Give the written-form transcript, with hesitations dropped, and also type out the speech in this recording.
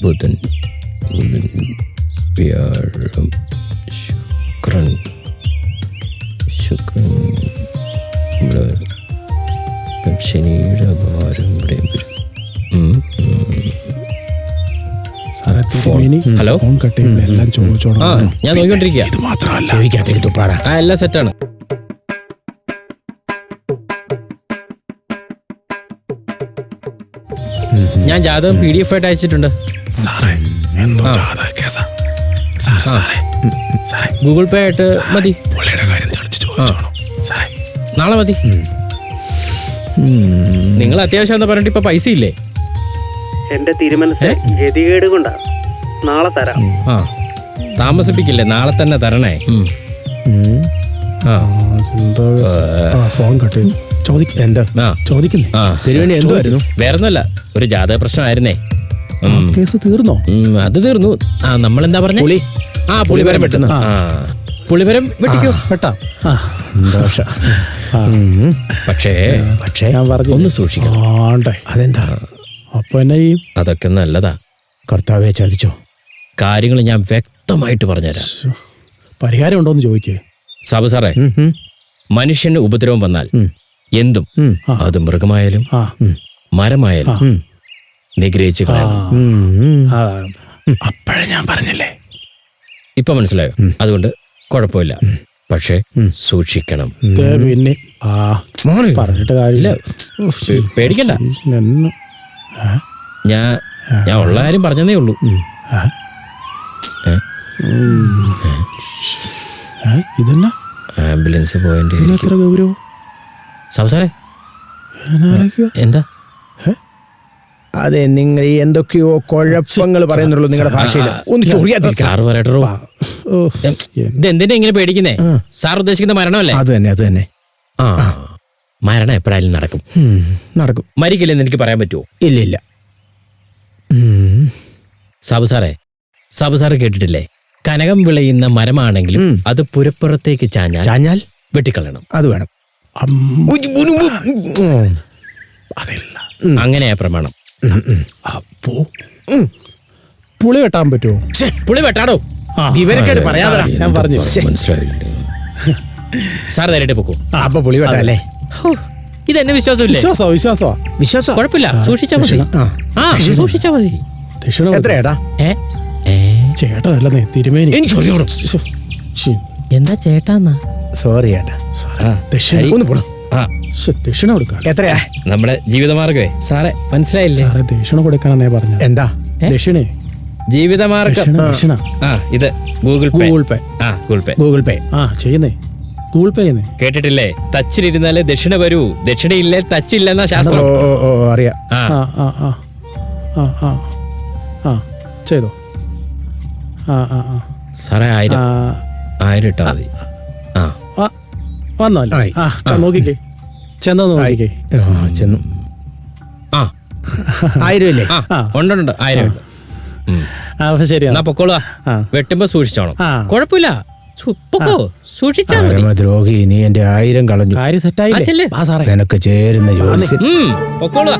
ബുധൻ വ്യാഴം ശുക്രൻ ശനിയുടെ ഭാരം ഇവിടെയും വരും. ഹലോ, ഞാൻ നോക്കിക്കൊണ്ടിരിക്കുക. എല്ലാം സെറ്റാണ്. ഞാൻ ജാതകം PDF ആയിട്ട് അയച്ചിട്ടുണ്ട്. ഗൂഗിൾ പേ ആയിട്ട് മതി. നാളെ മതി. നിങ്ങൾ അത്യാവശ്യം എന്ന് പറഞ്ഞിട്ട് ഇപ്പൊ പൈസ ഇല്ലേ? എന്റെ തീരുമാനത്തെ ഗതികേട് കൊണ്ടാ. നാളെ തരാം. താമസിപ്പിക്കില്ലേ? നാളെ തന്നെ തരണേ. ഫോൺ കട്ട് ചെയ്തു. വേറൊന്നുമല്ല, ഒരു ജാതക പ്രശ്നമായിരുന്നേ. കേസ് തീർന്നോ? അത് തീർന്നു. നമ്മളെന്താ പറഞ്ഞ? പുളിമരം വെട്ടുന്നു. പുളിമരം വെട്ടിക്കോ, വെട്ടാം. പക്ഷേ ഞാൻ പറഞ്ഞു ഒന്ന് സൂക്ഷിക്കണം. അതെന്താ? അപ്പൊ എന്നെ അതൊക്കെ നല്ലതാ. കർത്താവെ ചതിച്ചോ? കാര്യങ്ങൾ ഞാൻ വ്യക്തമായിട്ട് പറഞ്ഞുതരാം. പരിഹാരം ഉണ്ടോന്ന് ചോദിക്കേ. സാബു സാറേ, മനുഷ്യന് ഉപദ്രവം വന്നാൽ എന്തും, അത് മൃഗമായാലും മരമായാലും നിഗ്രഹിച്ച് കളയണം. അപ്പോഴേ ഞാൻ പറഞ്ഞില്ലേ. ഇപ്പൊ മനസ്സിലായോ? അതുകൊണ്ട് കുഴപ്പമില്ല, പക്ഷെ സൂക്ഷിക്കണം. പിന്നെ പറഞ്ഞിട്ട് കാര്യമില്ല, പേടിക്കണ്ട. ഞാൻ ഉള്ള കാര്യം പറഞ്ഞതേ ഉള്ളൂ. ഇതെന്നാ ആംബുലൻസ് പോയിന്റ് ഗൗരവം? സാറേ എന്താ? അതെ, നിങ്ങൾ എന്തൊക്കെയോ കുഴപ്പങ്ങൾ പറയുന്നുള്ളൂ നിങ്ങളുടെ ഭാഷയിൽ. ഇതെന്തിനാ ഇങ്ങനെ പേടിക്കുന്നേ? സാർ ഉദ്ദേശിക്കുന്ന മരണമല്ലേ? അത് തന്നെ. മരണം എപ്പോഴായാലും നടക്കും. മരിക്കില്ലെന്ന് എനിക്ക് പറയാൻ പറ്റുമോ? ഇല്ല. സാബു സാറ് കേട്ടിട്ടില്ലേ? കനകം വിളയുന്ന മരമാണെങ്കിലും അത് പുരപ്പുറത്തേക്ക് ചാഞ്ഞാൽ വെട്ടിക്കളയണം. അത് വേണം. അങ്ങനെയാ പ്രമാണം. അപ്പോ പുളി വെട്ടാൻ പറ്റുമോ? പുളി വെട്ടാടോ? ഇവരൊക്കെ പറയാതെ ഞാൻ പറഞ്ഞു. മനസ്സിലായില്ലേ? സാർ നേരിട്ട് പൊക്കോ. അപ്പൊ പുളി വെട്ടാല്ലേ? ഇതെന്നെ വിശ്വാസമില്ലേ? വിശ്വാസം കുഴപ്പമില്ല, സൂക്ഷിച്ചാ മതി. എത്രയാടാ? ചേട്ടനല്ലേ തിരുമേനി. എന്താ ചേട്ടാന്നാ? സോറി ഏട്ടാ. ദക്ഷിണ കൊടുക്കാൻ എത്രയാ? നമ്മുടെ ജീവിതമാർഗമേ സാറേ, മനസ്സിലായില്ലേ? സാറേ ദക്ഷിണ കൊടുക്കാനെന്നേ പറഞ്ഞു. എന്താ ദക്ഷിണേ? ജീവിതമാർഗം. ദക്ഷിണ. ഇത് ഗൂഗിൾ പേ. ചെയ്യുന്നേ. ഗൂഗിൾ പേ ചെയ്യുന്നേ. കേട്ടിട്ടില്ലേ? തച്ചിലിരുന്നാലേ ദക്ഷിണ വരൂ, ദക്ഷിണയില്ലേ തച്ചില്ലെന്ന ശാസ്ത്രം. അറിയാം. ചെയ്തോ? സാറേ 1000 ഇട്ടാ മതി. വന്നല്ലോ. നോക്കിക്കേ, ചെന്നു നോക്കിക്കേ. ചെന്നു. 1000 ഇല്ലേ? ഉണ്ട് 1000 ഉണ്ട്. ശരി, എന്നാ പൊക്കോളൂ. വെട്ടുമ്പോ സൂക്ഷിച്ചോണം. കുഴപ്പമില്ല, സൂക്ഷിച്ചാ മതി. ദ്രോഹി, നീ എന്റെ 1000 കളഞ്ഞു. കാര്യം സെറ്റായില്ലേ? നിനക്ക് ചേരുന്ന ജോലി. പൊക്കോളൂ.